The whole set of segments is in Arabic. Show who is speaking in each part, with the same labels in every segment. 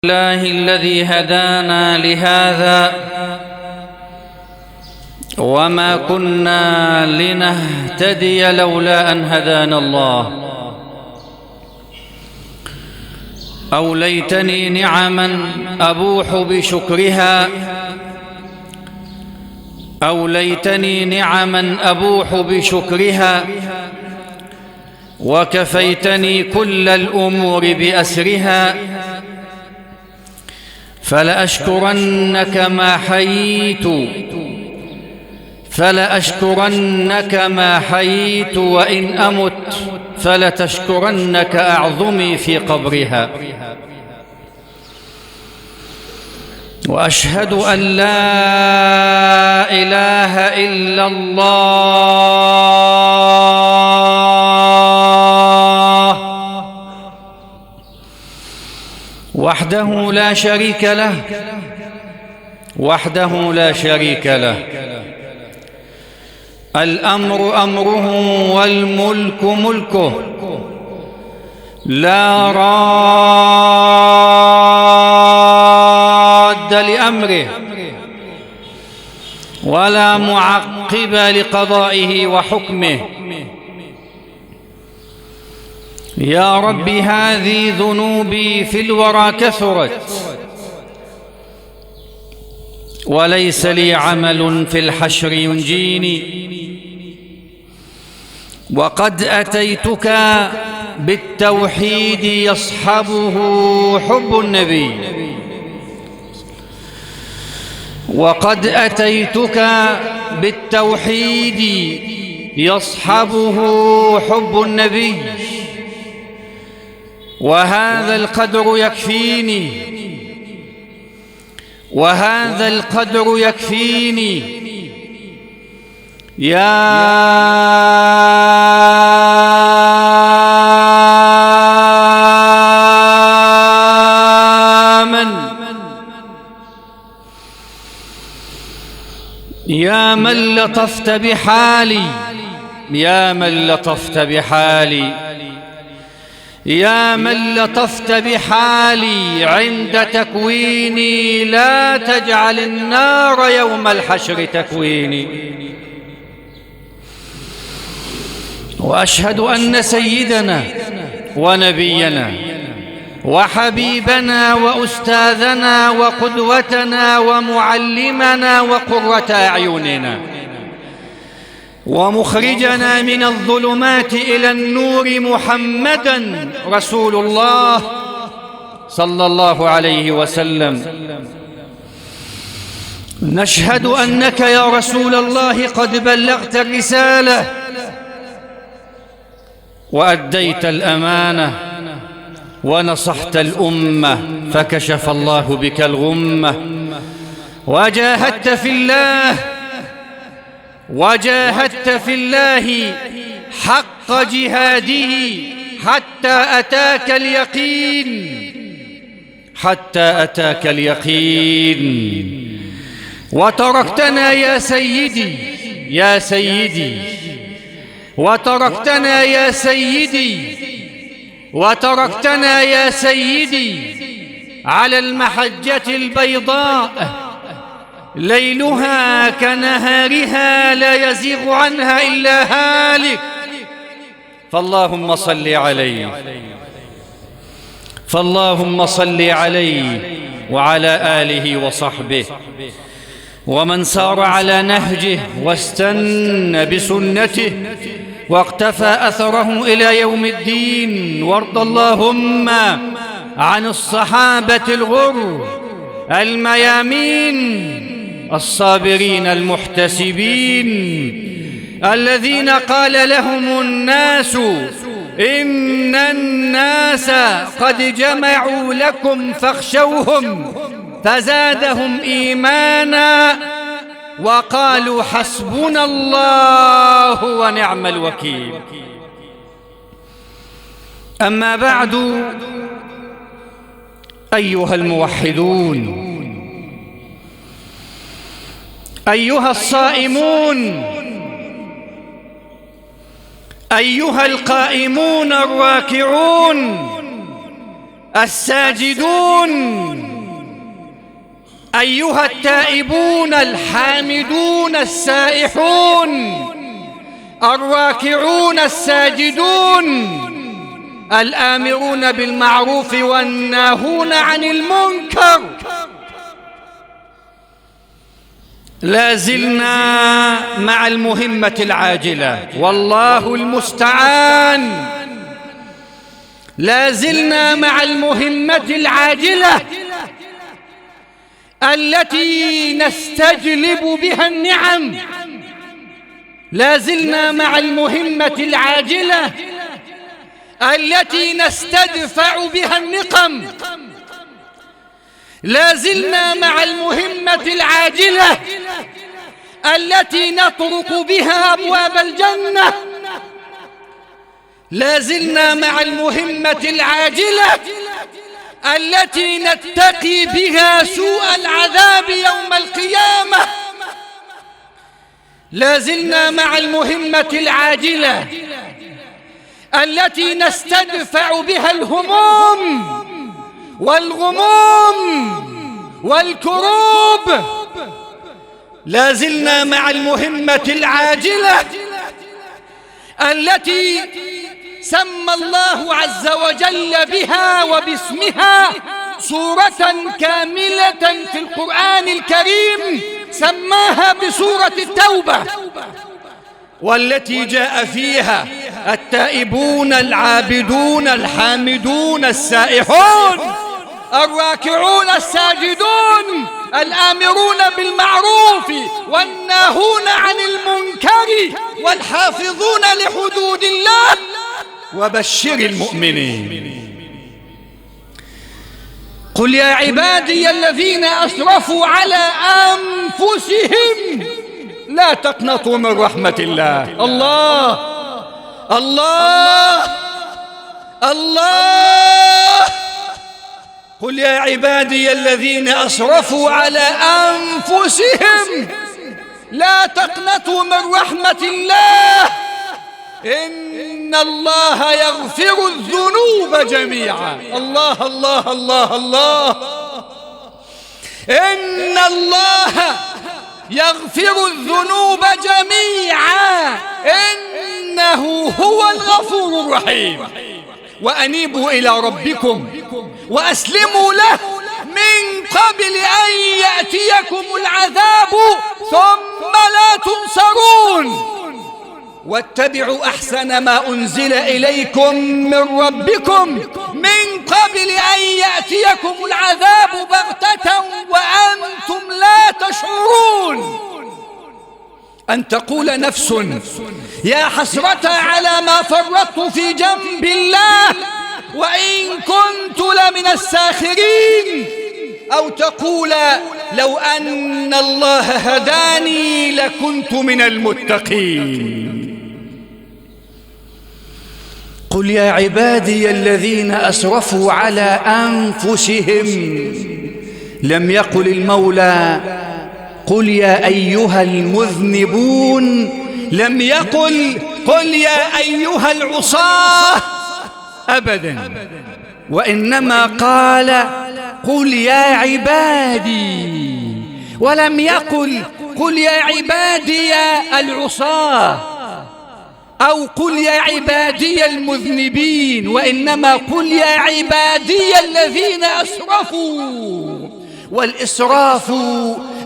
Speaker 1: الله الذي هدانا لهذا وما كنا لنهتدي لولا أن هدانا الله. أوليتني نعما أبوح بشكرها، أوليتني نعما أبوح بشكرها، وكفيتني كل الأمور بأسرها. فلأشكرنك ما حييت، فلأشكرنك ما حييت، وإن أمت فلتشكرنك أعظمي في قبرها. وأشهد أن لا إله إلا الله وحده لا شريك له، وحده لا شريك له. الأمر أمره والملك ملكه، لا راد لأمره ولا معقب لقضائه وحكمه. يا رب هذه ذنوبي في الورى كثرت، وليس لي عمل في الحشر ينجيني. وقد أتيتك بالتوحيد يصحبه حب النبي، وقد أتيتك بالتوحيد يصحبه حب النبي. وهذا القدر يكفيني، وهذا القدر يكفيني. يا من لطفت بحالي، يا من لطفت بحالي، يا من لطفت بحالي عند تكويني، لا تجعل النار يوم الحشر تكويني. وأشهد أن سيدنا ونبينا وحبيبنا وأستاذنا وقدوتنا ومعلمنا وقرة أعيننا ومخرجنا من الظلمات إلى النور محمدًا رسول الله صلى الله عليه وسلم. نشهد أنك يا رسول الله قد بلغت الرسالة وأديت الأمانة ونصحت الأمة، فكشف الله بك الغمة. وجاهدت في الله، وجاهدت في الله حق جهاده حتى أتاك اليقين، حتى أتاك اليقين. وتركتنا يا سيدي، يا سيدي، وتركتنا يا سيدي، وتركتنا يا سيدي على المحجة البيضاء ليلها كنهارها لا يزيغ عنها إلا هالك. فاللهم صل عليه، فاللهم صل عليه وعلى آله وصحبه ومن سار على نهجه واستنى بسنته واقتفى أثره إلى يوم الدين. وارض اللهم عن الصحابة الغر الميامين الصابرين المحتسبين الذين قال لهم الناس إن الناس قد جمعوا لكم فاخشوهم، فزادهم إيمانا وقالوا حسبنا الله ونعم الوكيل. أما بعد، أيها الموحدون، أيها الصائمون، أيها القائمون الراكعون، الساجدون، أيها التائبون الحامدون السائحون الراكعون الساجدون الآمرون بالمعروف والناهون عن المنكر. لا زلنا مع المهمة العاجلة والله المستعان. لا زلنا مع المهمة العاجلة التي نستجلب بها النعم. لا زلنا مع المهمة العاجلة التي نستدفع بها النقم. لا زلنا مع المهمة العاجلة التي نطرق بها أبواب الجنة. لا زلنا مع المهمة العاجلة التي نتقي بها سوء العذاب يوم القيامة. لا زلنا مع المهمة العاجلة التي نستدفع بها الهموم والغموم والكروب. لا زلنا مع المهمة العاجلة التي سمى الله عز وجل بها وباسمها سورة كاملة في القرآن الكريم، سماها بسورة التوبة، والتي جاء فيها التائبون العابدون الحامدون السائحون الراكعون الساجدون الآمرون بالمعروف والناهون عن المنكر والحافظون لحدود الله وبشر المؤمنين. قل يا عبادي الذين أسرفوا على أنفسهم لا تقنطوا من رحمة الله. الله الله الله. قل يا عبادي الذين أسرفوا على أنفسهم لا تقنطوا من رحمة الله إن الله يغفر الذنوب جميعا. الله الله الله الله. إن الله يغفر الذنوب جميعا إنه هو الغفور الرحيم. وأنيبوا إلى ربكم وأسلموا له من قبل أن يأتيكم العذاب ثم لا تنصرون. واتبعوا أحسن ما أنزل إليكم من ربكم من قبل أن يأتيكم العذاب بغتة وأنتم لا تشعرون. أن تقول نفس يا حسرة على ما فرطت في جنب الله وإن كنت لمن الساخرين، أو تقول لو أن الله هداني لكنت من المتقين. قل يا عبادي الذين أسرفوا على أنفسهم. لم يقل المولى قل يا أيها المذنبون، لم يقل قل يا أيها العصاة أبدا، وإنما قال قل يا عبادي، ولم يقل قل يا عبادي العصاة أو قل يا عبادي المذنبين، وإنما قل يا عبادي الذين أسرفوا. والإسراف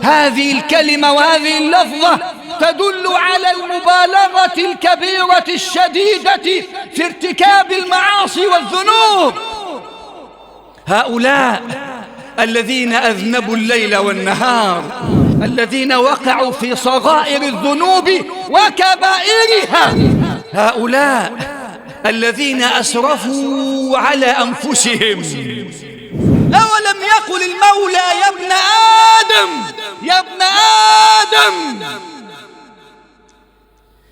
Speaker 1: هذه الكلمة وهذه اللفظة تدل على المبالغة الكبيرة الشديدة في ارتكاب المعاصي والذنوب. هؤلاء الذين أذنبوا الليل والنهار، الذين وقعوا في صغائر الذنوب وكبائرها، هؤلاء الذين أسرفوا على أنفسهم. أولم يقل المولى يا ابن آدم يا ابن آدم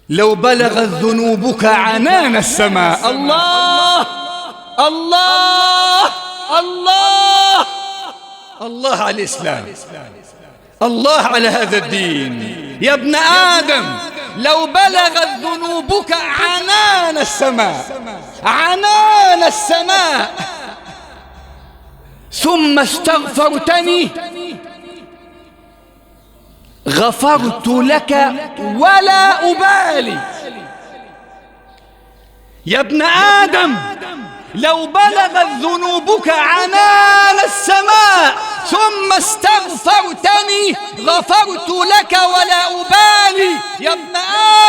Speaker 1: لو بلغت ذنوبك عنان السماء. الله الله الله الله على الإسلام، الله على هذا الدين. يا ابن آدم لو بلغت ذنوبك عنان السماء، عنان السماء، ثم استغفرتني غفرت لك ولا أبالي. يا ابن آدم لو بلغت ذنوبك عنان السماء ثم استغفرتني غفرت لك ولا أبالي. يا ابن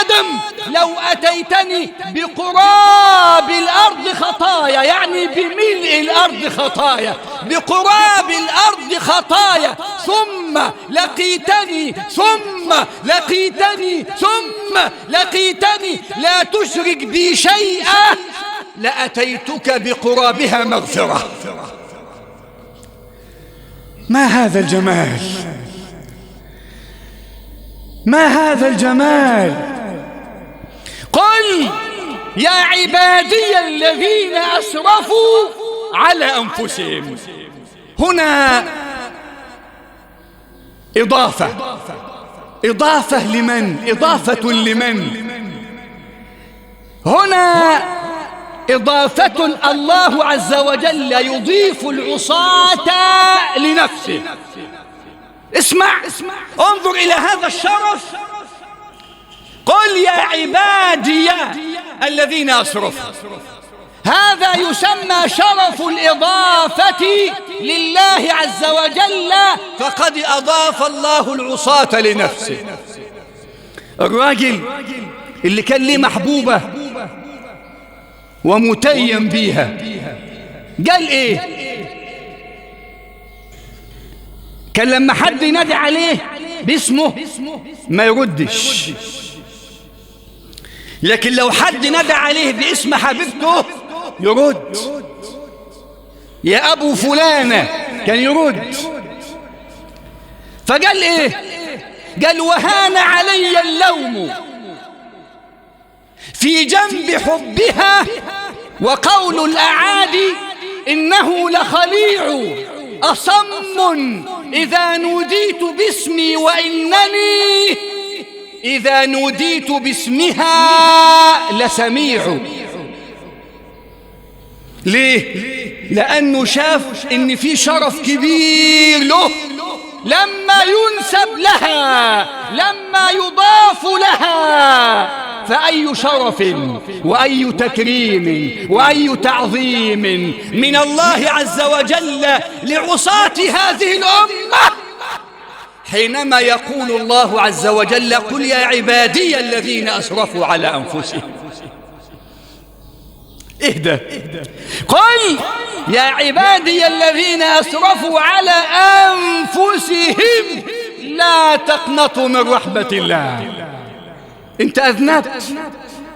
Speaker 1: آدم لو أتيتني بقراب الأرض خطايا، يعني بملء الأرض خطايا، بقراب الأرض خطايا، ثم لقيتني لا تشرك بي شيئا لأتيتك بقرابها مغفرة. ما هذا الجمال، ما هذا الجمال. قل يا عبادي الذين أسرفوا على أنفسهم. هنا إضافة لمن؟ إضافة لمن؟ هنا إضافة الله عز وجل يضيف العصاة لنفسه. اسمع، انظر إلى هذا الشرف. قل يا عبادي الذين أسرفوا. هذا يسمى شرف الإضافة لله عز وجل، فقد أضاف الله العصاة لنفسه. الراجل اللي كان ليه محبوبة ومتيم بيها قال ايه؟ كان لما حد ينادي عليه باسمه ما يردش، لكن لو حد نادى عليه باسم حبيبته يرد. يا أبو فلانة كان يرد. فقال ايه؟ قال وهان علي اللوم في جنب حبها، وقول الأعادي إنه لخليع أصم إذا نوديت باسمي، وإنني إذا نوديت باسمها لسميع. ليه؟ لأنه شاف إن في شرف كبير له لما ينسب لها، لما يضاف لها. فأي شرف وأي تكريم وأي تعظيم من الله عز وجل لعصاة هذه الأمة حينما يقول الله عز وجل قل يا عبادي الذين أسرفوا على أنفسهم. اهدى، قل يا عبادي الذين أسرفوا على أنفسهم لا تقنطوا من رحمة الله. انت أذنبت،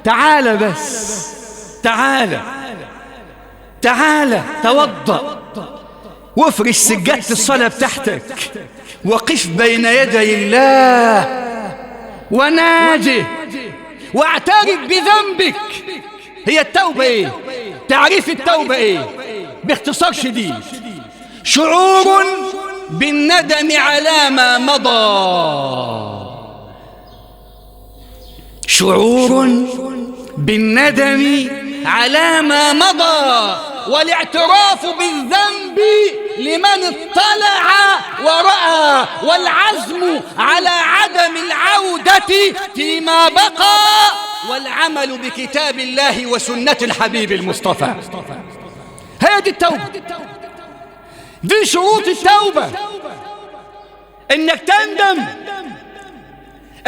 Speaker 1: تعال بس، تعال توضأ وافرش سجادة الصلاة بتاعتك، وقف بين يدي الله وناجه واعترف بذنبك. هي التوبة ايه؟ تعريف التوبة ايه؟ باختصار شديد: شعور بالندم على ما مضى، شعور بالندم على ما مضى، والاعتراف بالذنب لمن اطلع ورأى، والعزم على عدم العودة فيما بقى، والعمل بكتاب الله وسنة الحبيب المصطفى. هذه التوبة، دي شروط التوبة: انك تندم،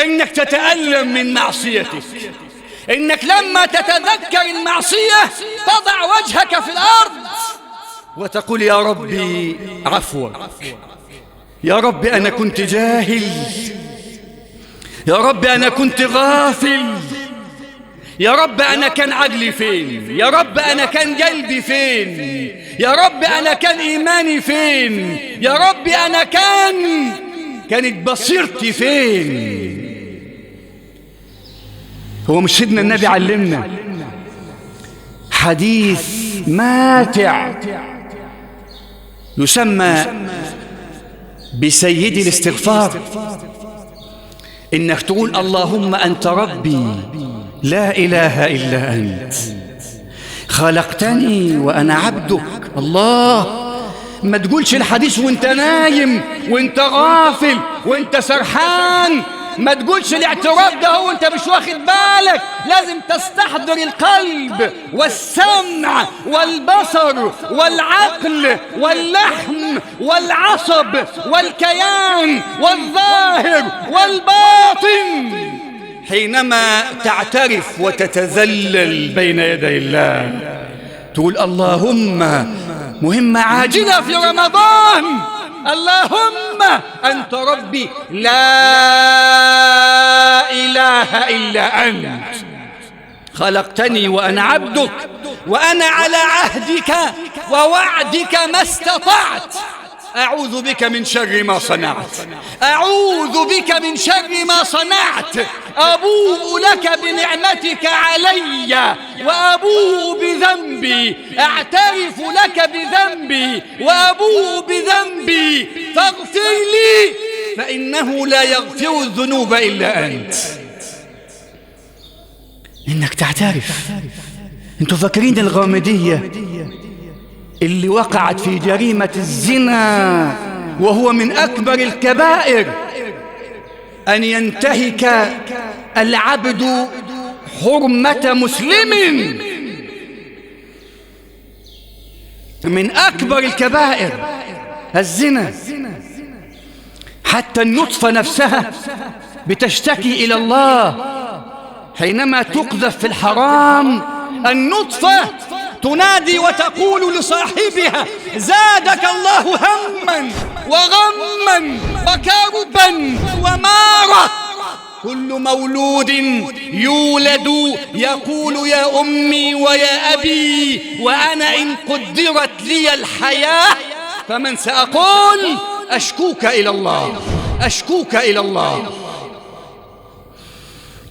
Speaker 1: انك تتألم من معصيتك، انك لما تتذكر المعصية تضع وجهك في الارض وتقول يا ربي عفوك، يا ربي انا كنت جاهل، يا ربي انا كنت غافل، يا رب أنا كان عقلي فين، يا رب أنا كان قلبي فين، يا رب أنا كان إيماني فين، يا رب أنا كانت بصيرتي فين. هو مش سيدنا النبي علمنا حديث ماتع يسمى بسيد الاستغفار؟ إنك تقول اللهم أنت ربي لا إله إلا أنت، خلقتني وأنا عبدك، الله ما تقولش الحديث وانت نايم وانت غافل وانت سرحان. ما تقولش الاعتراف ده هو انت مش واخد بالك. لازم تستحضر القلب والسمع والبصر والعقل واللحم والعصب والكيان والظاهر والباطن حينما تعترف وتتذلل بين يدي الله. تقول اللهم مهمة عاجلة في رمضان، اللهم أنت ربي لا إله إلا أنت، خلقتني وأنا عبدك وأنا على عهدك ووعدك ما استطعت، أعوذ بك من شر ما صنعت، أعوذ بك من شر ما صنعت، أبوء لك بنعمتك علي وأبوء بذنبي، أعترف لك بذنبي وأبوء بذنبي فاغفر لي فإنه لا يغفر الذنوب إلا أنت. إنك تعترف. أنتوا فاكرين الغامدية اللي وقعت في جريمة الزنا وهو من أكبر الكبائر، أن ينتهك العبد حرمة مسلم، من أكبر الكبائر الزنا. حتى النطفة نفسها بتشتكي إلى الله حينما تقذف في الحرام. النطفة تنادي وتقول لصاحبها زادك الله هما وغما وكربا ومارة. كل مولود يولد يقول يا أمي ويا أبي وأنا إن قدرت لي الحياة فمن سأقول أشكوك إلى الله، أشكوك إلى الله،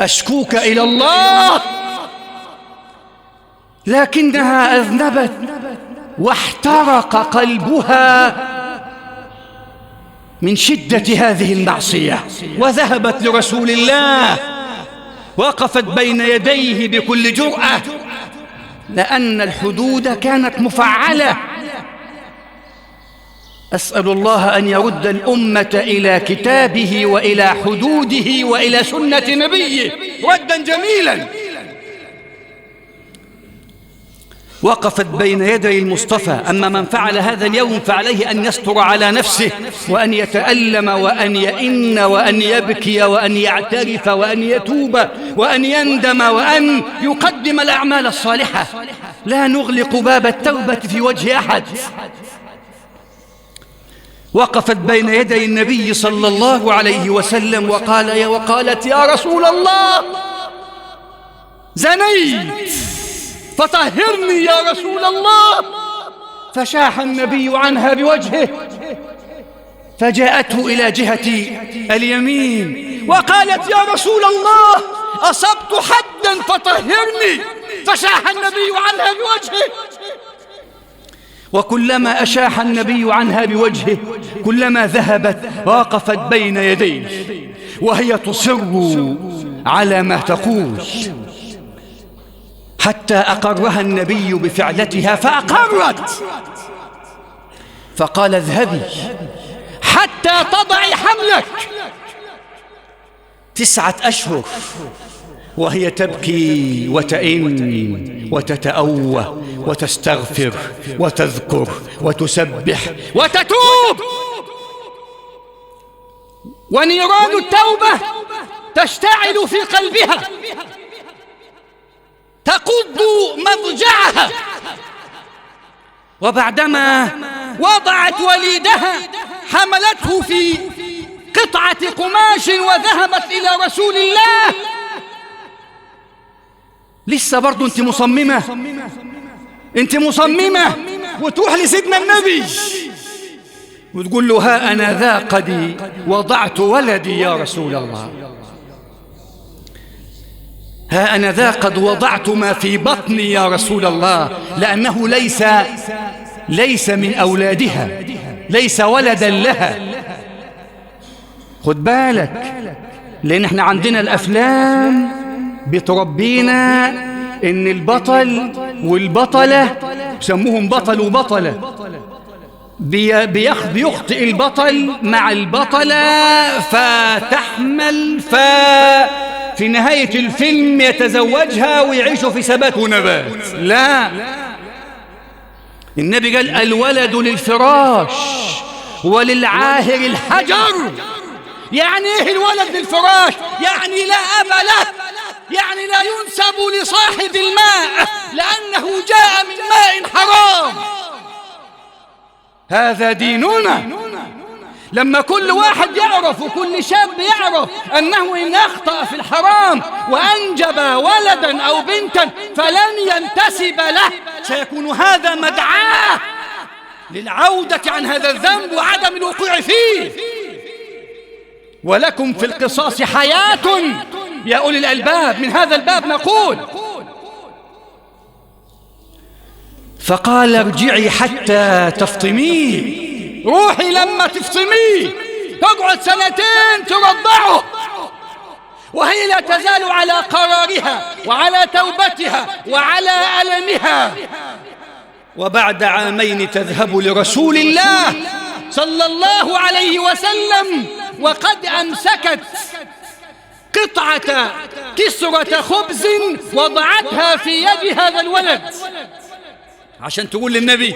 Speaker 1: أشكوك إلى الله. لكنها أذنبت واحترق قلبها من شدة هذه المعصية، وذهبت لرسول الله، وقفت بين يديه بكل جرأة، لأن الحدود كانت مفعلة. أسأل الله أن يرد الأمة إلى كتابه وإلى حدوده وإلى سنة نبيه ردا جميلا. وقفت بين يدي المصطفى. أما من فعل هذا اليوم فعليه أن يستر على نفسه وأن يتألم وأن يئن وأن يبكي وأن يعترف وأن يتوب وأن يندم وأن يقدم الأعمال الصالحة. لا نغلق باب التوبة في وجه أحد. وقفت بين يدي النبي صلى الله عليه وسلم وقالت يا رسول الله زنيت فطهرني يا رسول الله. فشاح النبي عنها بوجهه، فجاءته إلى جهة اليمين وقالت يا رسول الله أصبت حدا فطهرني. فشاح النبي عنها بوجهه. وكلما أشاح النبي عنها بوجهه كلما ذهبت وقفت بين يديه وهي تصر على ما تقول، حتى أقرها النبي بفعلتها فأقرت. فقال اذهبي حتى تضعي حملك. 9 أشهر وهي تبكي وتئن وتتأوه وتستغفر وتذكر وتسبح وتتوب، ونيران التوبة تشتعل في قلبها تقض مضجعها. وبعدما وضعت وليدها حملته في قطعة قماش وذهبت إلى رسول الله. لسه برضو انت مصممة، انت مصممة وتروح لسيدنا النبي وتقول له ها أنا ذا قد وضعت ولدي يا رسول الله، ها أنا ذا قد وضعت ما في بطني يا رسول الله، لأنه ليس من أولادها، ليس ولدا لها. خد بالك، لأن احنا عندنا الأفلام بتربينا إن البطل والبطلة يسموهم بطل وبطلة، بيخطئ البطل مع البطلة فتحمل، في نهاية الفيلم يتزوجها ويعيشوا في ثبات ونبات. لا، النبي قال الولد للفراش وللعاهر الحجر. يعني ايه الولد للفراش؟ يعني لا أب له، يعني لا ينسب لصاحب الماء لأنه جاء من ماء حرام. هذا ديننا. لما كل واحد يعرف وكل شاب يعرف أنه إن أخطأ في الحرام وأنجب ولدا أو بنتا فلن ينتسب له، سيكون هذا مدعاة للعودة عن هذا الذنب وعدم الوقوع فيه. ولكم في القصاص حياة يا أولي الألباب. من هذا الباب نقول: فقال ارجعي حتى تفطميه. روحي لما تفطميه، تقعد 2 ترضعه وهي لا تزال على قرارها وعلى توبتها وعلى ألمها. وبعد 2 عام تذهب لرسول الله صلى الله عليه وسلم وقد أمسكت قطعة كسرة خبز وضعتها في يد هذا الولد عشان تقول للنبي: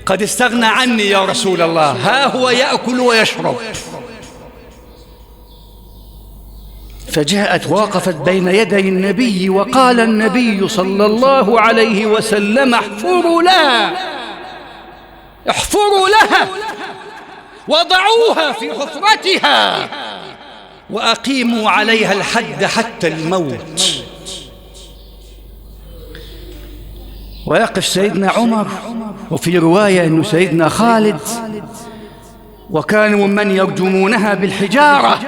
Speaker 1: قد استغنى عني يا رسول الله، ها هو يأكل ويشرب. فجاءت وقفت بين يدي النبي، وقال النبي صلى الله عليه وسلم: احفروا لها، احفروا لها وضعوها في حفرتها وأقيموا عليها الحد حتى الموت. ويقف سيدنا عمر، وفي رواية أن سيدنا خالد، وكانوا من يرجمونها بالحجارة.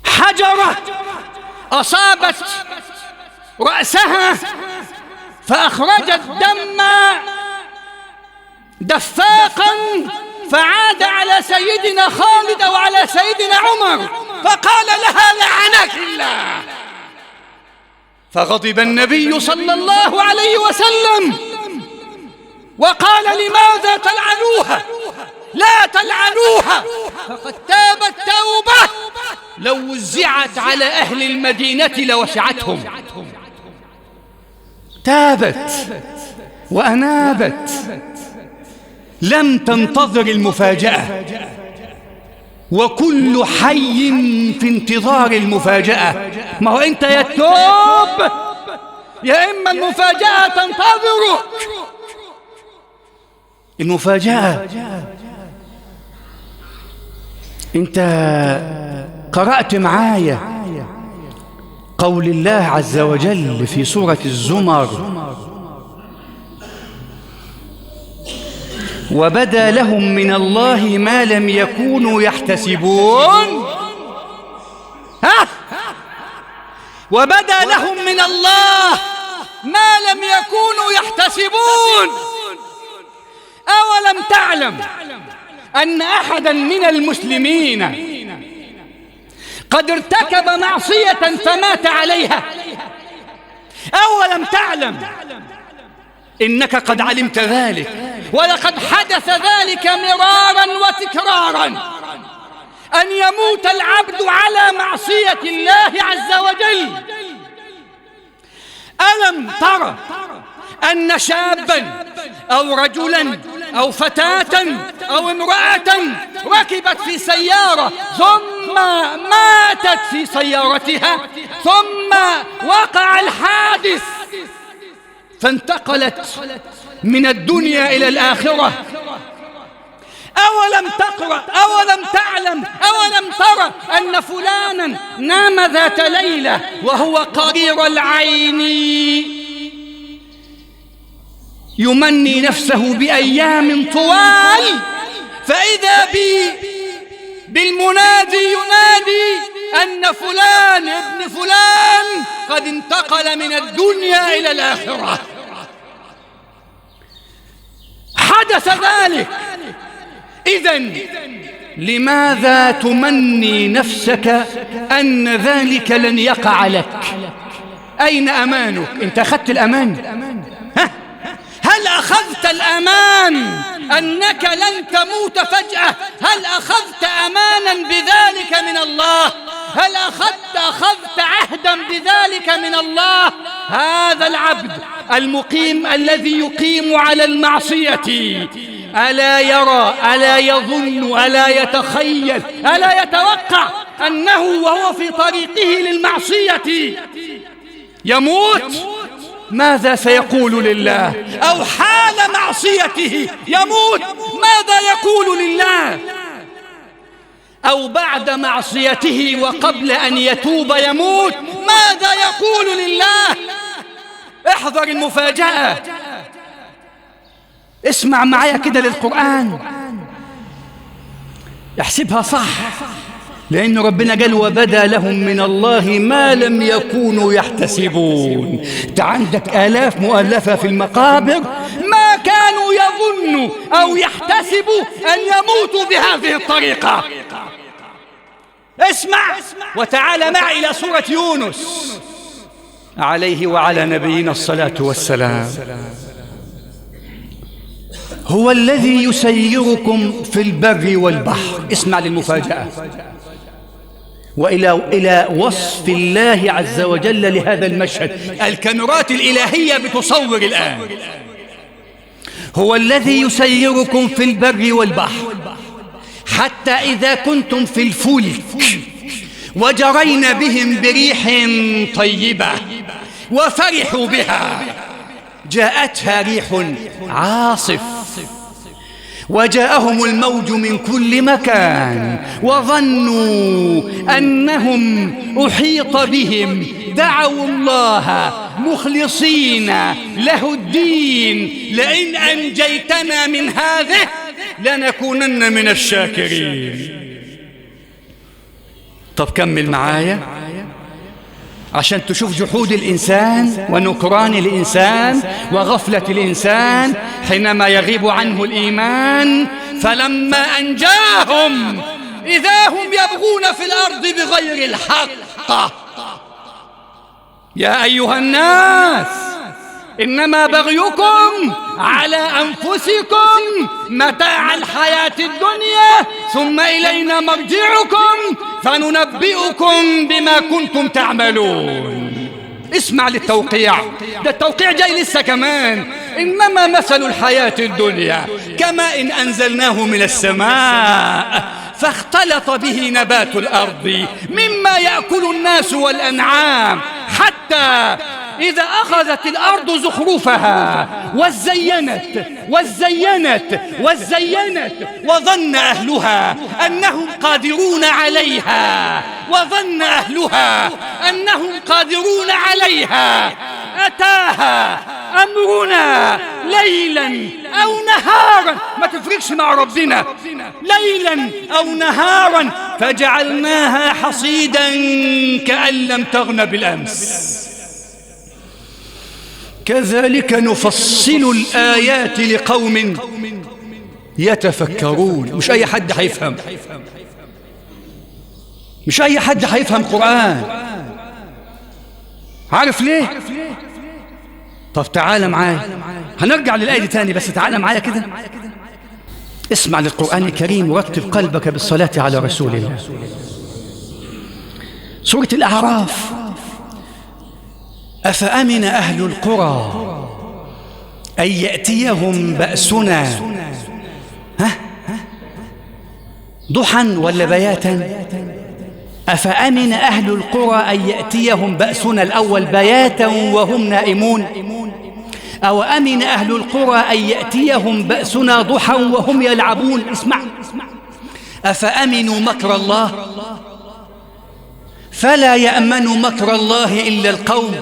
Speaker 1: حجرة أصابت رأسها فأخرجت دم دفاقا، فعاد على سيدنا خالد وعلى سيدنا عمر فقال لها: لعنك الله. فغضب النبي صلى الله عليه وسلم وقال: لماذا تلعنوها؟ لا تلعنوها، فقد تابت توبة لو وزعت على أهل المدينة لوسعتهم. تابت وأنابت، لم تنتظر المفاجأة، وكل حي في انتظار المفاجأة. ما هو أنت يا تتوب يا إما المفاجأة تنتظرك. المفاجأة، أنت قرأت معايا قول الله عز وجل في سورة الزمر: وبدا لهم من الله ما لم يكونوا يحتسبون. وبدا لهم من الله ما لم يكونوا يحتسبون. أولم تعلم أن أحدا من المسلمين قد ارتكب معصية فمات عليها؟ أولم تعلم إنك قد علمت ذلك، ولقد حدث ذلك مرارا وتكرارا، أن يموت العبد على معصية الله عز وجل. ألم ترى أن شابا أو رجلا أو فتاة أو امرأة ركبت في سيارة ثم ماتت في سيارتها، ثم وقع الحادث فانتقلت من الدنيا إلى الآخرة؟ أولم تقرأ، أولم تعلم، أولم ترى أن فلانا نام ذات ليلة وهو قرير العين يمني نفسه بأيام طوال، فإذا بالمنادي ينادي أن فلان ابن فلان قد انتقل من الدنيا إلى الآخرة. حدث ذلك. إذن لماذا تمني نفسك أن ذلك لن يقع لك؟ أين أمانك؟ أنت أخذت الأمان؟ هل هل أخذت الأمان أنك لن تموت فجأة؟ هل أخذت أمانا بذلك من الله؟ هل أخذت عهدا بذلك من الله؟ هذا العبد المقيم الذي يقيم على المعصية ألا يرى، ألا يظن، ألا يتخيل، ألا يتوقع أنه وهو في طريقه للمعصية يموت؟ ماذا سيقول لله؟ أو حال معصيته يموت، ماذا يقول لله؟ أو بعد معصيته وقبل أن يتوب يموت، ماذا يقول لله؟ احذر المفاجأة. اسمع معايا كده للقرآن، احسبها صح، لأن ربنا قال وبدا لهم من الله ما لم يكونوا يحتسبون. انت عندك آلاف مؤلفة في المقابر ما كانوا يظنوا أو يحتسبوا أن يموتوا بهذه الطريقة. اسمع وتعال معي إلى سورة يونس عليه وعلى نبينا الصلاة والسلام. هو الذي يسيركم في البر والبحر. اسمع للمفاجأة وإلى وصف الله عز وجل لهذا المشهد. الكاميرات الإلهية بتصور الآن. هو الذي يسيركم في البر والبحر حتى إذا كنتم في الفلك وجرين بهم بريح طيبة وفرحوا بها جاءتها ريح عاصف وجاءهم الموج من كل مكان وظنوا أنهم أحيط بهم دعوا الله مخلصين له الدين لئن أنجيتنا من هذه لنكونن من الشاكرين. طب كمل معايا عشان تشوف جحود الإنسان ونكران الإنسان وغفلة الإنسان حينما يغيب عنه الإيمان. فلما أنجاهم إذا هم يبغون في الأرض بغير الحق. يا أيها الناس إنما بغيكم على أنفسكم متاع الحياة الدنيا ثم إلينا مرجعكم فننبئكم بما كنتم تعملون. اسمع للتوقيع، ده التوقيع جاي لسه كمان. إنما مثل الحياة الدنيا كما إن أنزلناه من السماء فاختلط به نبات الأرض مما يأكل الناس والأنعام حتى إذا أخذت الأرض زخرفها وزينت وظن أهلها أنهم قادرون عليها أتاها أمرنا ليلا أو نهارا، ما تفرقش مع ربنا، ليلا أو نهارا فجعلناها حصيدا كأن لم تغن بالأمس. كذلك نفصل الآيات لقوم يتفكرون. مش أي حد هيفهم، مش أي حد هيفهم قرآن. عارف ليه؟ طب تعال معايا، هنرجع للآية دي تاني بس تعال معايا كده. اسمع للقرآن الكريم ورتب قلبك بالصلاة على رسول الله. سورة الأعراف. أفأمن أهل القرى أن يأتيهم بأسنا ضحى ولا بياتا؟ أفأمن أهل القرى أن يأتيهم بأسنا الأول بياتا وهم نائمون، أو أمن أهل القرى أن يأتيهم بأسنا ضحى وهم يلعبون. اسمع، أفأمنوا مكر الله فلا يأمن مكر الله إلا القوم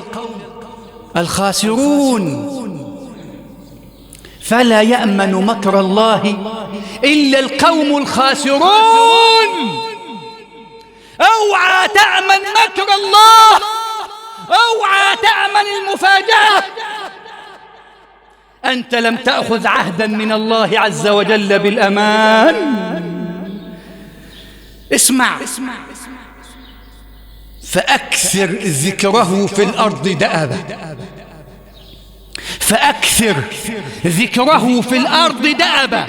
Speaker 1: الخاسرون. فلا يأمن مكر الله إلا القوم الخاسرون. اوعى تأمن مكر الله، اوعى تأمن المفاجأة. أنت لم تأخذ عهدا من الله عز وجل بالأمان. اسمع، فأكثر ذكره في الأرض دأبا، فأكثر ذكره في الأرض دأبا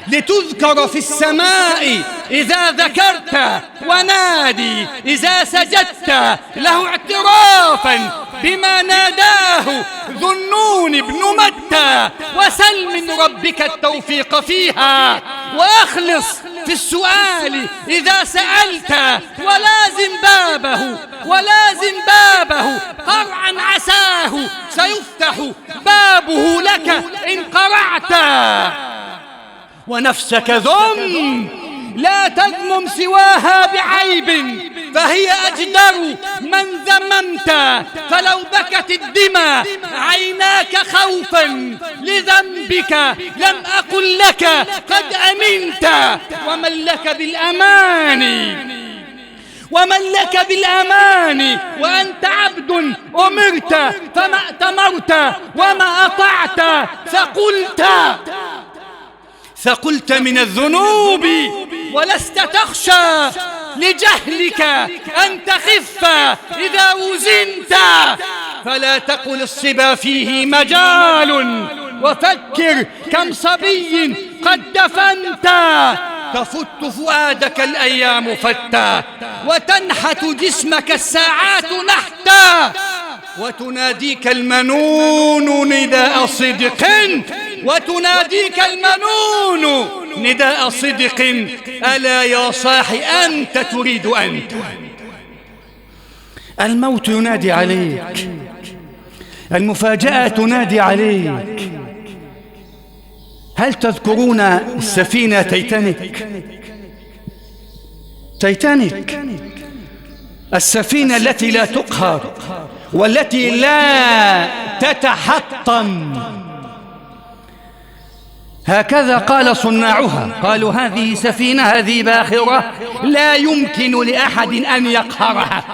Speaker 1: لتذكر في السماء إذا ذكرت، ونادي إذا سجدت له اعترافا بما ناداه ذو النون بن متى، وسل من ربك التوفيق فيها، وأخلص في السؤال إذا سألت، ولازم بابه قرعا عساه سيفتح بابه لك إن قرعت. ونفسك ذم لا تذمم سواها بعيب، فهي أجدر من ذممت، فلو بكت الدمى عيناك خوفا لذنبك لم أقل لك قد أمنت. ومن لك بالأمان وأنت عبد أمرت، فما أتمرت وما أطعت، فقلت من الذنوب ولست تخشى لجهلك أن تخف إذا وزنت. فلا تقل الصبا فيه مجال، وفكر كم صبي قد دفنت. تفت فؤادك الأيام فتا، وتنحت جسمك الساعات نحتا، وتناديك المنون نداء صدق، ألا يا صاح أنت تريد أنت. الموت ينادي عليك، المفاجأة تنادي عليك. هل تذكرون السفينة تيتانيك، السفينة التي لا تقهر والتي لا تتحطم؟ هكذا قال صناعها، قالوا هذه سفينة، هذه باخرة لا يمكن لأحد أن يقهرها.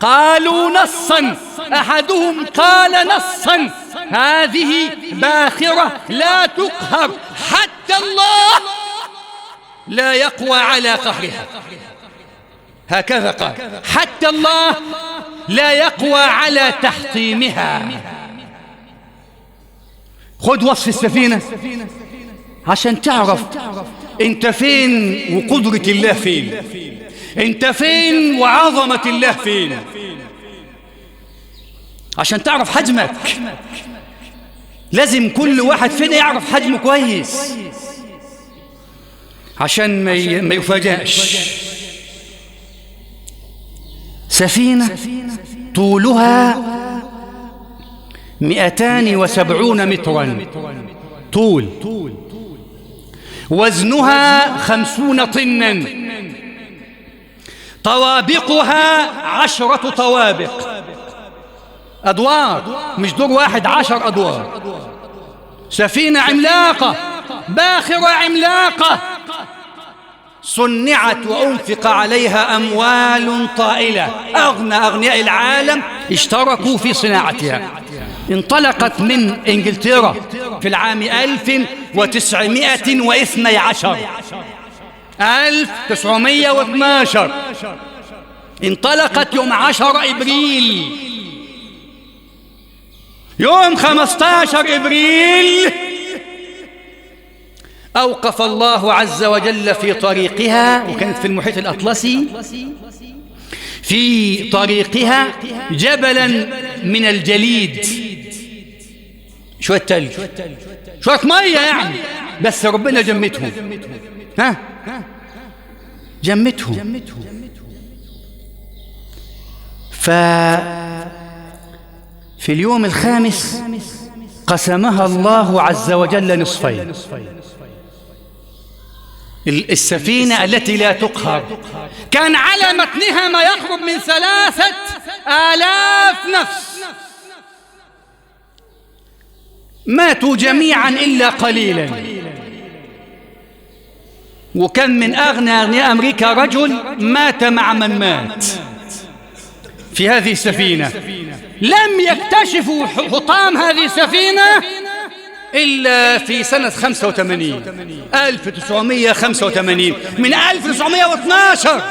Speaker 1: قالوا نصا، أحدهم قال نصا هذه باخرة لا تقهر، حتى الله لا يقوى على قهرها. هكذا قال، حتى الله لا يقوى على تحطيمها. خذ وصف السفينة عشان تعرف انت فين وقدرة الله فين، انت فين وعظمة الله فين، عشان تعرف حجمك. لازم كل واحد فينا يعرف حجمه كويس عشان ما يفاجأش. سفينة طولها 270 مترا طول، وزنها 50 طنا، طوابقها 10 طوابق، أدوار مش دور واحد، 10 أدوار. سفينة عملاقة باخرة عملاقة، صنعت وأنفق عليها أموال طائلة، أغنياء العالم اشتركوا في صناعتها. انطلقت من إنجلترا في العام 1912 انطلقت يوم 10 إبريل. يوم 15 إبريل أوقف الله عز وجل في طريقها، وكانت في المحيط الأطلسي، في طريقها جبلا من الجليد، شوية تلج شوية مية يعني، بس ربنا جمتهم، جمتهم. ففي اليوم الخامس قسمها الله عز وجل نصفين. السفينة التي لا تقهر كان على متنها ما يقرب من 3000 نفس، ماتوا جميعا إلا قليلا. وكم من أغنياء أمريكا رجل مات مع من مات في هذه السفينة. لم يكتشفوا حطام هذه السفينة إلا في سنة 1985. من 1912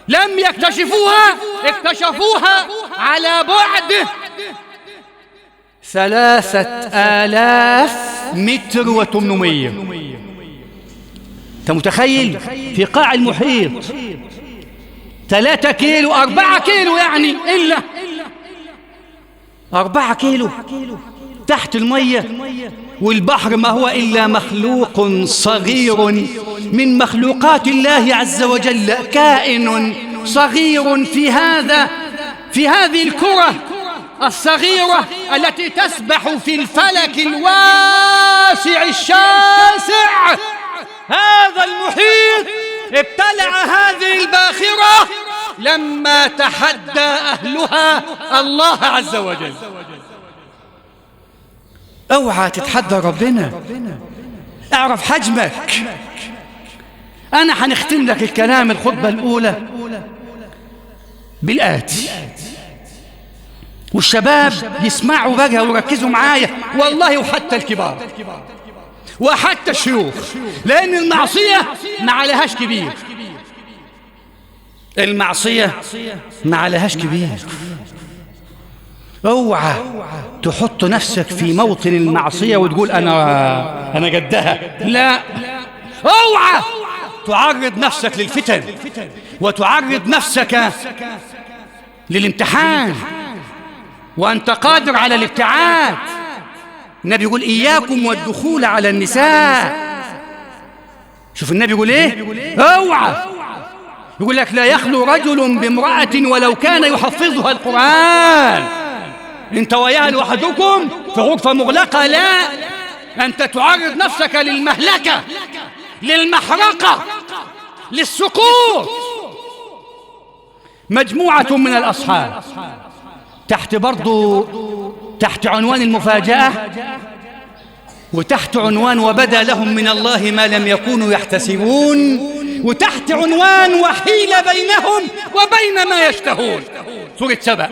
Speaker 1: لم يكتشفوها، اكتشفوها على بعد 3000 متر و800. أنت متخيل؟ في قاع المحيط 3 كيلو 4 كيلو يعني إلا 4 كيلو تحت المية، والبحر ما هو إلا مخلوق صغير من مخلوقات الله عز وجل، كائن صغير في هذه الكرة الصغيرة التي تسبح في الفلك الواسع الشاسع. هذا المحيط ابتلع هذه الباخرة لما تحدى أهلها الله عز وجل. اوعى تتحدى ربنا، اعرف حجمك. أنا هنختم لك الكلام الخطبة الأولى بالآتي، والشباب يسمعوا بقى ويركزوا معايا والله، وحتى الكبار وحتى الشيوخ، لأن المعصية ما عليهاش كبير. المعصية ما عليهاش كبير. اوعى تحط نفسك في موطن المعصية وتقول أنا قدها، لا. اوعى تعرض نفسك للفتن وتعرض نفسك للامتحان وأنت قادر على الابتعاد. النبي يقول إياكم والدخول على النساء. شوف النبي يقول إيه؟ اوعى. يقول لك لا يخلو رجل بامرأة ولو كان يحفظها القرآن. انت وياها لوحدكم في غرفة مغلقة، لا، أنت تعرض نفسك للمهلكة، للمحرقة، للسقوط. مجموعة من الأصحاب تحت عنوان المفاجأة، وتحت عنوان وبدا لهم من الله ما لم يكونوا يحتسبون، وتحت عنوان وحيل بينهم وبين ما يشتهون، سورة سبأ.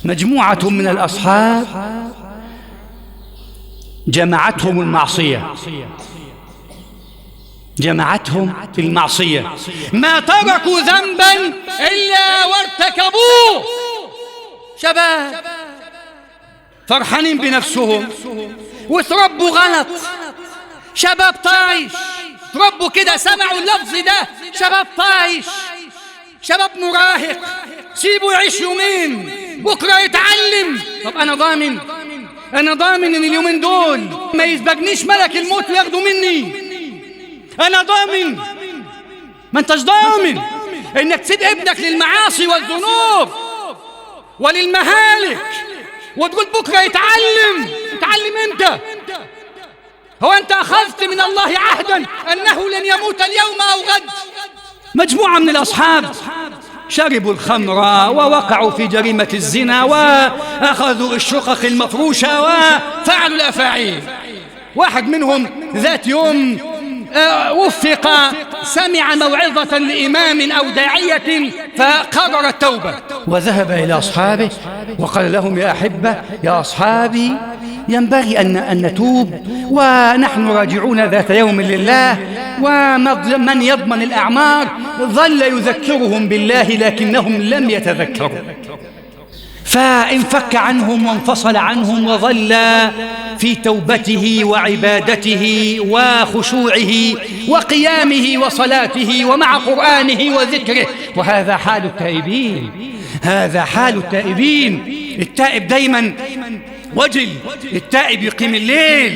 Speaker 1: مجموعة من الأصحاب جمعتهم المعصية، جمعتهم المعصية، ما تركوا ذنبا إلا وارتكبوه. شباب فرحانين بنفسهم وتربوا غلط، شباب طايش، تربوا كده، سمعوا اللفظ ده، شباب طايش، شباب مراهق، سيبوا يعيش يومين بكرة يتعلم. طب أنا ضامن إن اليومين دول ما يسبقنيش ملك الموت وياخدوا مني. أنا ضامن. ما أنتش ضامن إنك تسيب ابنك للمعاصي والذنوب وللمهالك وتقول بكرة يتعلم إمتى؟ هو أنت أخذت من الله عهدا أنه لن يموت اليوم أو غد؟ مجموعة من الأصحاب شربوا الخمر ووقعوا في جريمة الزنا وأخذوا الشقق المفروشة وفعلوا الأفاعيل. واحد منهم ذات يوم وفق، سمع موعظة لإمام أو داعية فقرر التوبة، وذهب إلى أصحابه وقال لهم يا أحبة، يا أصحابي، ينبغي أن نتوب، ونحن راجعون ذات يوم لله، ومن يضمن الأعمار. ظل يذكرهم بالله لكنهم لم يتذكروا، فانفك عنهم وانفصل عنهم وظل في توبته وعبادته وخشوعه وقيامه وصلاته ومع قرآنه وذكره. وهذا حال التائبين، هذا حال التائبين. التائب دايما وجل، التائب يقيم الليل،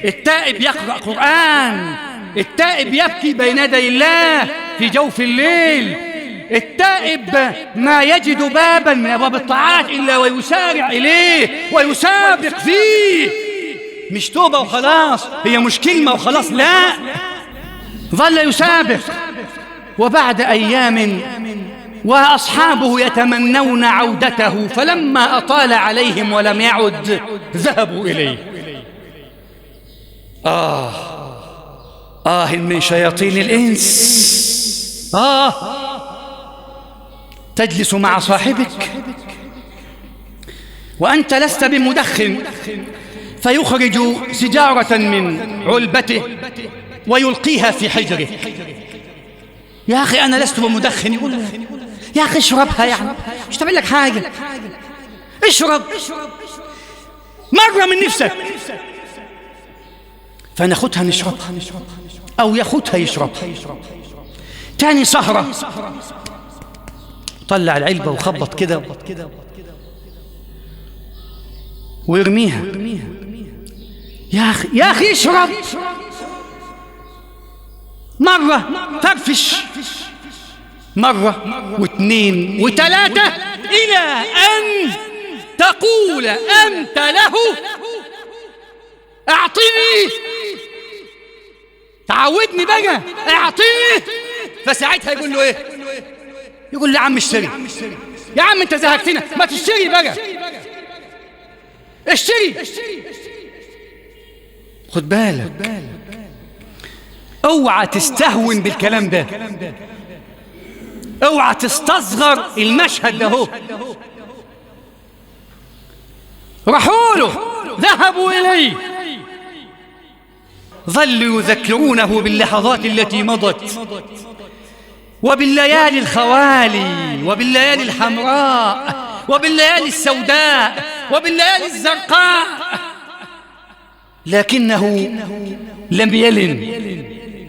Speaker 1: التائب يقرأ قرآن، التائب يبكي بين يدي الله في جوف الليل، التائب ما يجد بابا من أبواب الطاعات إلا ويسارع إليه ويسابق فيه. مش توبة وخلاص، هي مش كلمة وخلاص، لا، ظل يسابق. وبعد أيام وأصحابه يتمنون عودته، فلما أطال عليهم ولم يعد ذهبوا إليه. من شياطين الإنس. تجلس مع صاحبك وأنت لست بمدخن، فيخرج سجارة من علبته ويلقيها في حجره. يا أخي أنا لست بمدخن، يقول يا أخي اشربها، يعني مش تعمل لك حاجة، اشرب. مرة من نفسك، فناخدها نشربها أو ياخدها يشربها. تاني سهرة طلع العلبة وخبط كده ويرميها. يا أخي اشرب. مرة فرفش، مرة واثنين وثلاثة، إلى أن تقول أنت له أعطني، تعودني بقى أعطني. فساعتها يقول له إيه؟ يقول له يا عم اشتري، يا عم أنت زهقتنا، ما تشتري بقى، اشتري. خد بالك، اوعى تستهون بالكلام ده، اوعى تستصغر المشهد ده. هو راحوا له، ذهبوا إليه، ظلوا يذكرونه باللحظات التي مضت، وبالليالي الخوالي، وبالليالي الحمراء، وبالليالي السوداء، وبالليالي الزرقاء، لكنه لم يلن،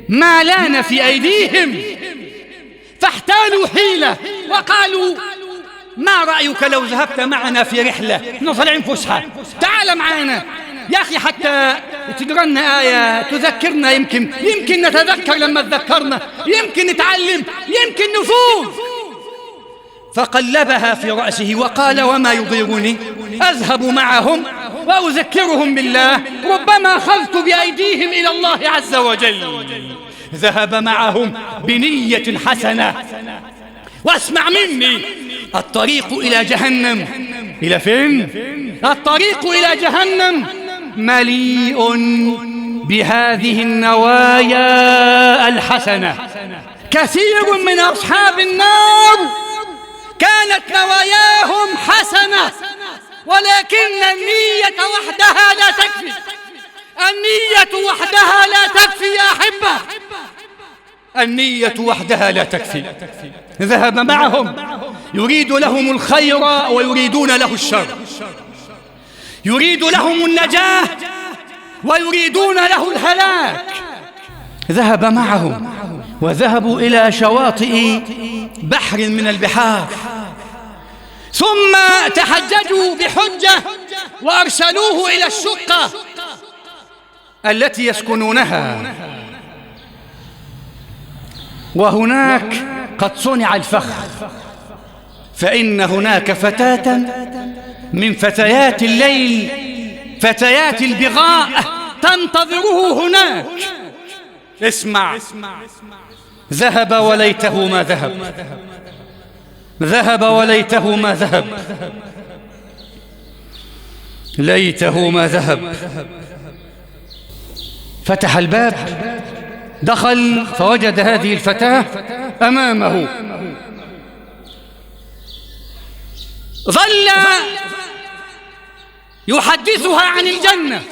Speaker 1: ما لان في أيديهم، فاحتالوا حيلة وقالوا ما رأيك لو ذهبت معنا في رحلة، نطلع فسحة، تعال معنا يا أخي حتى تقرأ لنا آية تذكرنا، يمكن نتذكر لما تذكرنا، يمكن نتعلم، يمكن نفوز. فقلبها في رأسه وقال وما يضيرني، أذهب معهم وأذكرهم بالله، ربما أخذت بأيديهم إلى الله عز وجل. ذهب معهم بنية حسنة. واسمع مني، الطريق إلى جهنم، إلى فين؟ الطريق إلى جهنم مليء بهذه النوايا الحسنة. كثير من أصحاب النار كانت نواياهم حسنة، ولكن النية وحدها لا تكفي، النية وحدها لا تكفي يا أحبة، النية وحدها لا تكفي. ذهب معهم يريد لهم الخير ويريدون له الشر، يريد لهم النجاة ويريدون له الهلاك. ذهب معهم وذهبوا إلى شواطئ بحر من البحار، ثم تحججوا بحجة وأرسلوه إلى الشقة التي يسكنونها، وهناك قد صنع الفخ، فإن هناك فتاة من فتيات الليل، فتيات البغاء، تنتظره هناك. اسمع، ذهب وليته ما ذهب، ذهب وليته ما ذهب، ليته ما ذهب. فتح الباب، دخل فوجد هذه الفتاة أمامه. ظل يحدثها عن الجنة،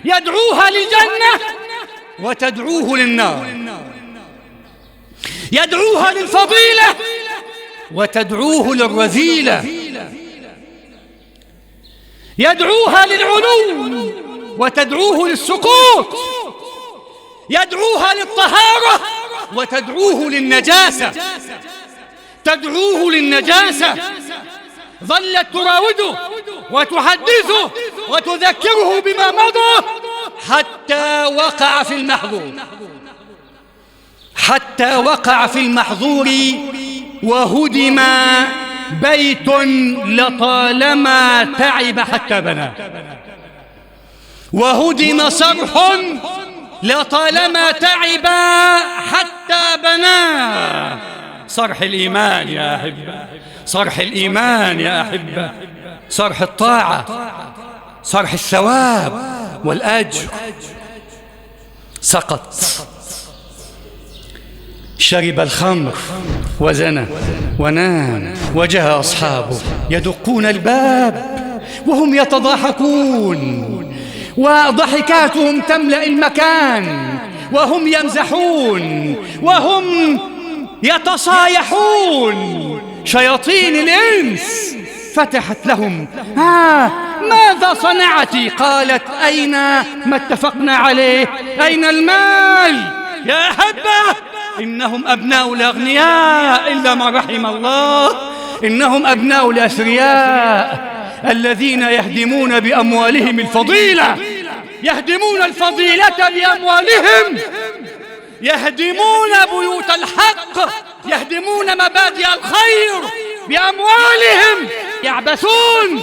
Speaker 1: يدعوها للجنة وتدعوه للنار، يدعوها للفضيلة وتدعوه للرذيلة، يدعوها للعلو وتدعوه للسقوط، يدعوها للطهارة وتدعوه للنجاسة، تدعوه للنجاسة. ظلت تراوده وتحدثه وتذكره بما مضى حتى وقع في المحظور، حتى وقع في المحظور، وهدم بيت لطالما تعب حتى بنى، وهدم صرح لطالما تعب حتى بنى. صرح الإيمان يا أحبة، صرح الإيمان يا أحبة، صرح الطاعة، صرح الثواب والأجر، سقط، شرب الخمر وزنى ونام، وجاء أصحابه يدقون الباب وهم يتضاحكون، وضحكاتهم تملأ المكان، وهم يمزحون وهم يتصايحون. شياطين الإنس فتحت لهم: ماذا صنعت؟ قالت: أين ما اتفقنا عليه؟ أين المال؟ يا أحبة، إنهم أبناء الأغنياء إلا ما رحم الله، إنهم أبناء الأثرياء الذين يهدمون بأموالهم الفضيلة، يهدمون الفضيلة بأموالهم، يهدمون بيوت الحق، يهدمون مبادئ الخير بأموالهم، يعبثون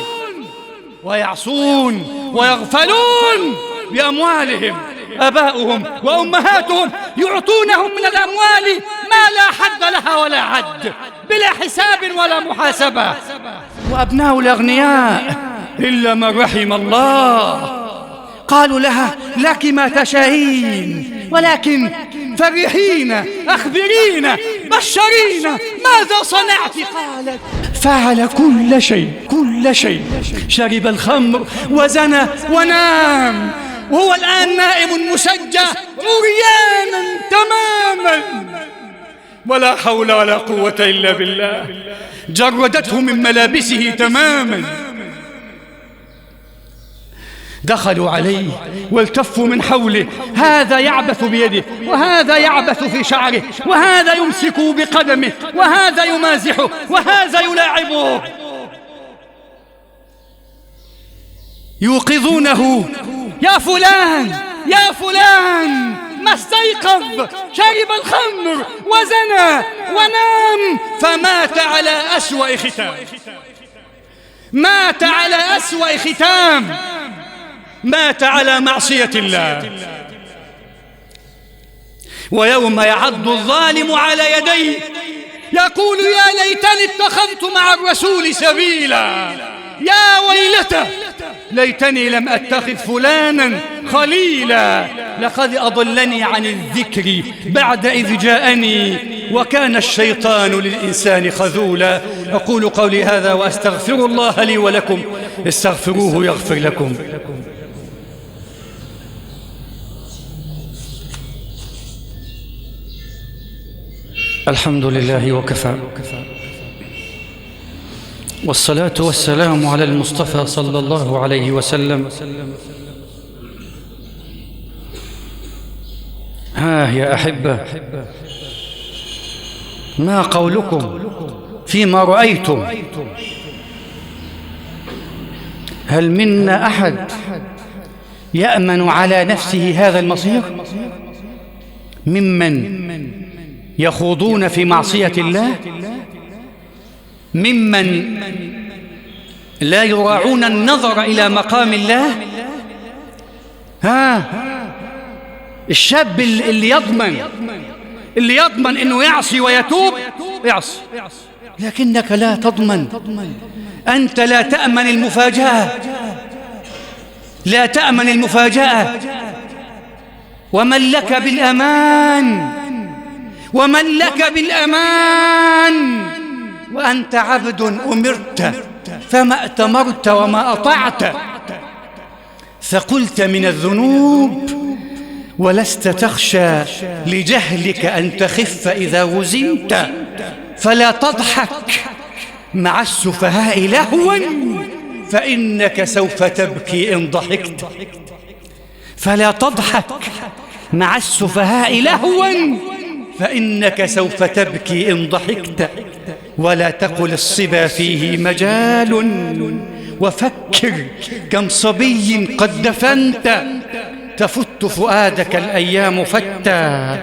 Speaker 1: ويعصون ويغفلون بأموالهم. آباؤهم وأمهاتهم يعطونهم من الأموال ما لا حد لها ولا عد، بلا حساب ولا محاسبة. وأبناء الأغنياء إلا من رحم الله قالوا لها: لك ما تشائين، ولكن فرحين، أخبرينا، بشرينا، ماذا صنعت؟ قالت: فعل كل شيء، كل شيء، شرب الخمر وزنى ونام، وهو الآن نائم مسجى عريانا تماما، ولا حول ولا قوة إلا بالله. جردته من ملابسه تماما. دخلوا عليه والتفوا من حوله، هذا يعبث بيده، وهذا يعبث في شعره، وهذا يمسك بقدمه، وهذا يمازحه، وهذا يلاعبه. يوقظونه: يا فلان، يا فلان، ما استيقظ؟ شرب الخمر وزنى ونام، فمات على أسوأ ختام، مات على أسوأ ختام، مات على معصية الله. ويوم يعض الظالم على يديه يقول: يا ليتني اتخذت مع الرسول سبيلا، يا ويلته ليتني لم أتخذ فلانا خليلا، لقد أضلني عن الذكر بعد إذ جاءني، وكان الشيطان للإنسان خذولا. أقول قولي هذا وأستغفر الله لي ولكم، استغفروه يغفر لكم. الحمد لله وكفى، والصلاة والسلام على المصطفى صلى الله عليه وسلم. يا أحبة، ما قولكم فيما رأيتم؟ هل منا أحد يأمن على نفسه هذا المصير ممن يخوضون في معصية الله، ممن لا يراعون النظر إلى مقام الله؟ الشاب اللي يضمن أنه يعصي ويتوب يعصي، لكنك لا تضمن، أنت لا تأمن المفاجأة، لا تأمن المفاجأة. ومن لك بالأمان، ومن لك بالأمان وأنت عبد أمرت فما أتمرت وما أطعت، فقلت من الذنوب ولست تخشى لجهلك أن تخف إذا وزنت، فلا تضحك مع السفهاء لهوا فإنك سوف تبكي إن ضحكت. فلا تضحك مع السفهاء لهوا فإنك سوف تبكي إن ضحكت، ولا تقل الصبا فيه مجال، وفكر كم صبي قد دفنت، تفت فؤادك الأيام فتا،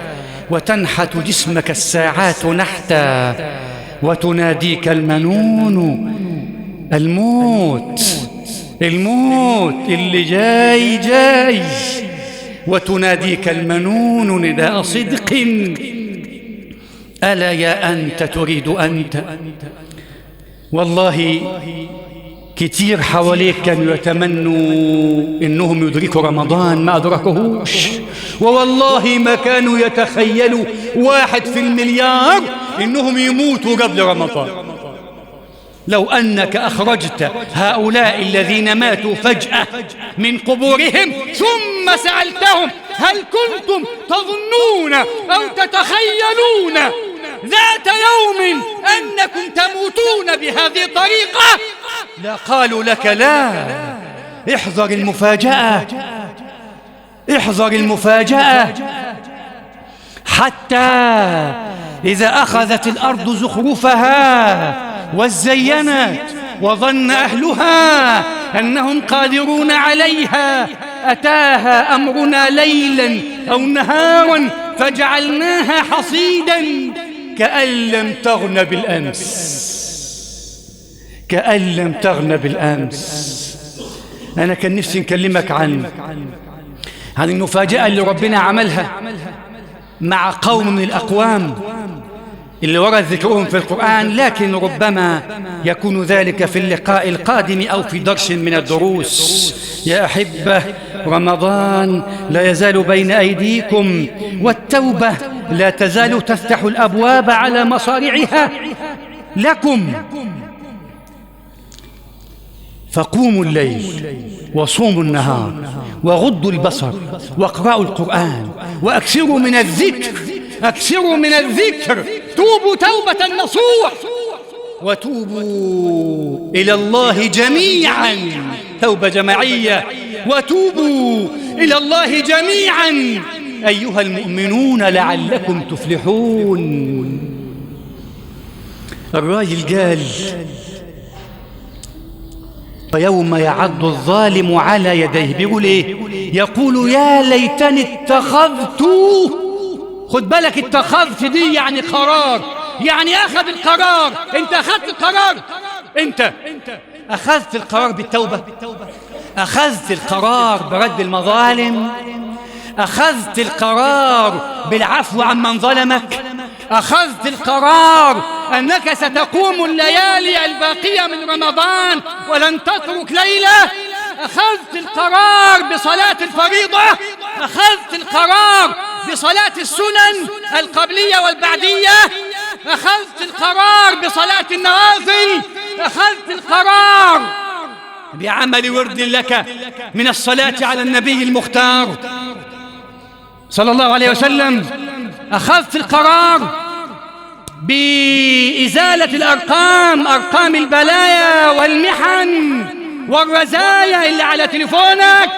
Speaker 1: وتنحت جسمك الساعات نحتا، وتناديك المنون الموت، الموت اللي جاي جاي، وتناديك المنون نداء صدق، ألا يا أنت تريد أنت. والله كتير حواليك كانوا يتمنوا إنهم يدركوا رمضان، ما أدركوهوش، ووالله ما كانوا يتخيلوا 1 في المليار إنهم يموتوا قبل رمضان. لو أنك أخرجت هؤلاء الذين ماتوا فجأة من قبورهم ثم سألتهم: هل كنتم تظنون أو تتخيلون ذات يوم أنكم تموتون بهذه الطريقة؟ لا قالوا لك لا، احذر المفاجأة، احذر المفاجأة، حتى إذا أخذت الأرض زخرفها وزينت وظن أهلها أنهم قادرون عليها أتاها أمرنا ليلا أو نهارا فجعلناها حصيدا كأن لم تغن بالأمس، كأن لم تغن بالأمس. أنا كان نفسي نكلمك عن المفاجأة اللي ربنا عملها مع قوم من الأقوام اللي ورد ذكرهم في القرآن، لكن ربما يكون ذلك في اللقاء القادم أو في درس من الدروس. يا أحبة، رمضان لا يزال بين أيديكم، والتوبة لا تزال تفتح الأبواب على مصارعها لكم، فقوموا الليل وصوموا النهار وغضوا البصر واقرأوا القرآن وأكثروا من الذكر، أكثروا من الذكر، توبوا توبة نصوح وتوبوا إلى الله جميعا، توبة جماعية، وتوبوا إلى الله جميعا أيها المؤمنون لعلكم تفلحون. الراجل قال: فيوم يعض الظالم على يديه، بيقول ايه؟ يقول يا ليتني اتخذت، خد بالك، اتخذت دي يعني قرار، يعني اخذ القرار. انت اخذت القرار، انت اخذت القرار بالتوبة، اخذت القرار برد المظالم، اخذت القرار بالعفو عمن ظلمك، أخذت القرار أنك ستقوم الليالي الباقية من رمضان ولن تترك ليلة، أخذت القرار بصلاة الفريضة، أخذت القرار بصلاة السنن القبلية والبعدية، أخذت القرار بصلاة النوافل، أخذت القرار بعمل ورد لك من الصلاة على النبي المختار صلى الله عليه وسلم، أخذت القرار بإزالة الأرقام، أرقام البلايا والمحن والرزايا اللي على تليفونك،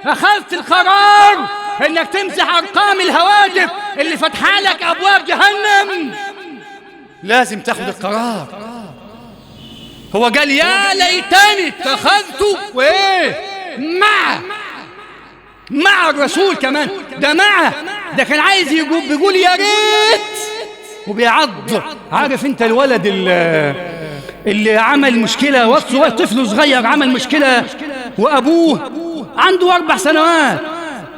Speaker 1: أخذت القرار إنك تمسح أرقام الهواتف اللي فتحها لك أبواب جهنم. لازم تاخد القرار. هو قال يا ليتني اتخذت، وإيه؟ مع الرسول كمان، ده معه، ده كان عايز بيقول يا ريت وبيعض. عارف انت الولد اللي عمل مشكلة، طفل صغير عمل مشكلة وأبوه عنده 4 سنوات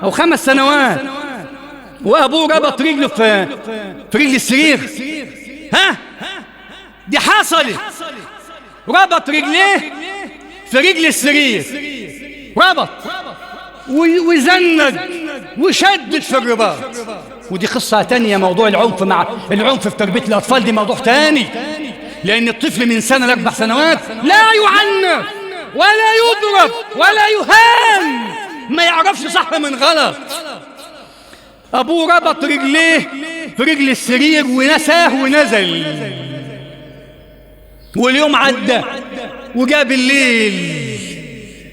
Speaker 1: أو 5 سنوات، وأبوه ربط رجله في رجل السرير. ها، دي حصلت، ربط رجليه في رجل السرير، ربط وزند وشدد في الرباط. ودي قصة تانية، موضوع العنف، مع العنف في تربية الأطفال دي موضوع تاني، لأن الطفل من سنة ل4 سنوات لا يعنف ولا يضرب ولا يهان، ما يعرفش صح من غلط. أبوه ربط رجليه في رجل السرير ونساه ونزل، واليوم عدى وجاب الليل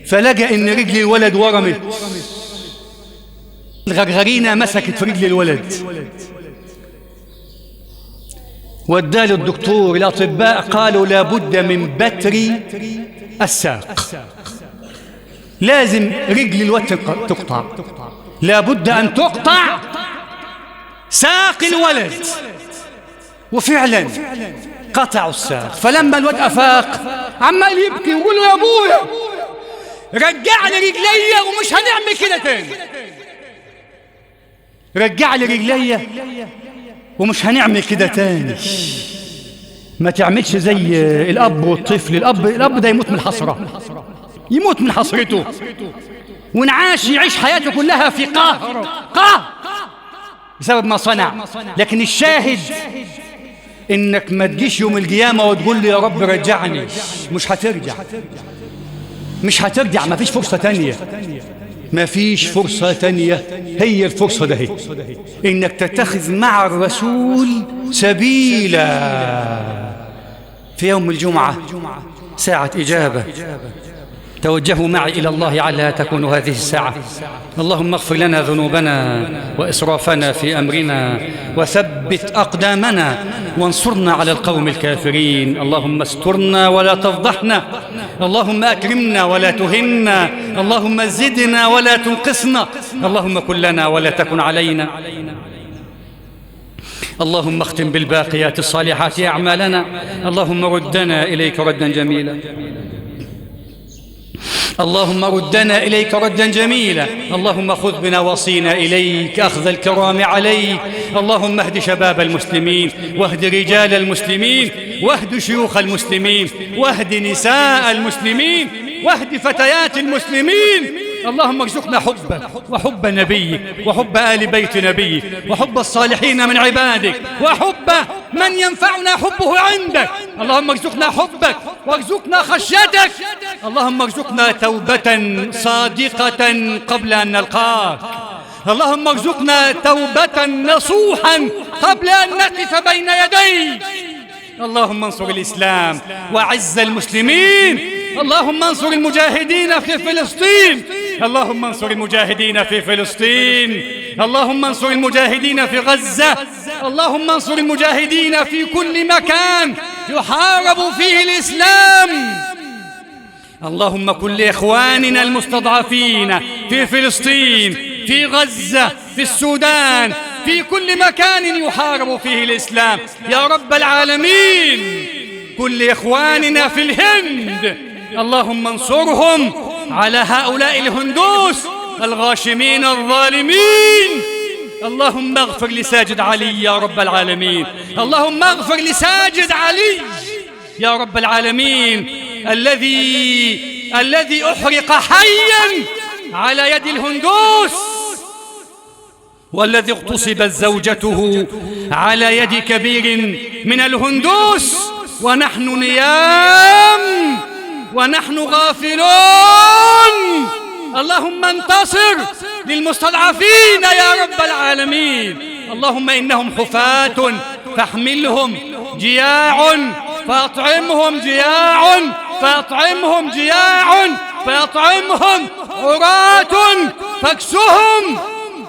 Speaker 1: فلقى إن رجل الولد ورمت، الغرغرينة مسكت في رجل الولد، وداه الدكتور. الأطباء قالوا لابد من بتر الساق، لازم رجل الولد تقطع، لابد أن تقطع ساق الولد. وفعلا قطعوا الساق. فلما الولد أفاق عمال يبكي ويقول له يا أبويا رجع لي رجليا ومش هنعمل كده تاني، رجع لي رجليا ومش هنعمل كده تاني. ما تعملش زي الأب والطفل. الأب ده يموت من الحسرة، يموت من حسرته، ونعاش يعيش حياته كلها في قهر بسبب ما صنع. لكن الشاهد إنك ما تجيش يوم القيامة وتقول لي يا رب رجعني، مش هترجع، مش هترجع، ما فيش فرصة تانية، ما فيش فرصة تانية. هي الفرصة ده، هي إنك تتخذ مع الرسول سبيلا في يوم الجمعة، ساعة إجابة. توجهوا معي إلى الله على تكون هذه الساعة. اللهم اغفر لنا ذنوبنا وإسرافنا في أمرنا وثبت أقدامنا وانصرنا على القوم الكافرين. اللهم استرنا ولا تفضحنا، اللهم أكرمنا ولا تهنا، اللهم زدنا ولا تنقصنا، اللهم كن لنا ولا تكن علينا. اللهم اختم بالباقيات الصالحات أعمالنا، اللهم ردنا إليك ردا جميلا، اللهم ردنا إليك ردا جميلا. اللهم خذ بنواصينا إليك أخذ الكرام عليك. اللهم اهد شباب المسلمين واهد رجال المسلمين واهد شيوخ المسلمين واهد نساء المسلمين واهد فتيات المسلمين. اللهم ارزقنا حبك وحب نبيك وحب آل بيت نبيك وحب الصالحين من عبادك وحب من ينفعنا حبه عندك. اللهم ارزقنا حبك وارزقنا خشيتك. اللهم ارزقنا توبة صادقة قبل أن نلقاك. اللهم ارزقنا توبة نصوحا قبل أن نقف بين يديك. اللهم انصر الإسلام وعز المسلمين. اللهم انصر المجاهدين في فلسطين. اللهم انصر المجاهدين في فلسطين. اللهم انصر المجاهدين في غزة. اللهم انصر المجاهدين في كل مكان يحارب فيه الإسلام. اللهم كن لإخواننا المستضعفين في فلسطين، في غزة، في السودان، في كل مكان يحارب فيه الإسلام يا رب العالمين. كن لإخواننا في الهند، اللهم انصرهم على هؤلاء الهندوس الغاشمين الظالمين. اللهم اغفر لساجد علي يا رب العالمين. اللهم اغفر لساجد علي يا رب العالمين الذي أحرق حيا على يد الهندوس، والذي اغتصبت زوجته على يد كبير من الهندوس، ونحن نيام ونحن غافلون. اللهم انتصر للمستضعفين يا رب العالمين. اللهم إنهم حفاة فاحملهم، جياع فأطعمهم، جياع فأطعمهم، جياع فأطعمهم، عراة فاكسهم،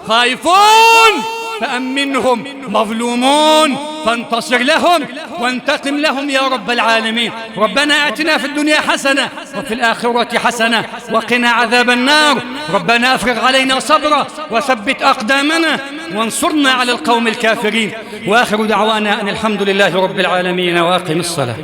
Speaker 1: خائفون فأمنهم، مظلومون فانتصر لهم وانتقم لهم يا رب العالمين. ربنا آتنا في الدنيا حسنة وفي الآخرة حسنة وقنا عذاب النار. ربنا أفرغ علينا صبرا وثبت أقدامنا وانصرنا على القوم الكافرين. وآخر دعوانا أن الحمد لله رب العالمين. وأقم الصلاة.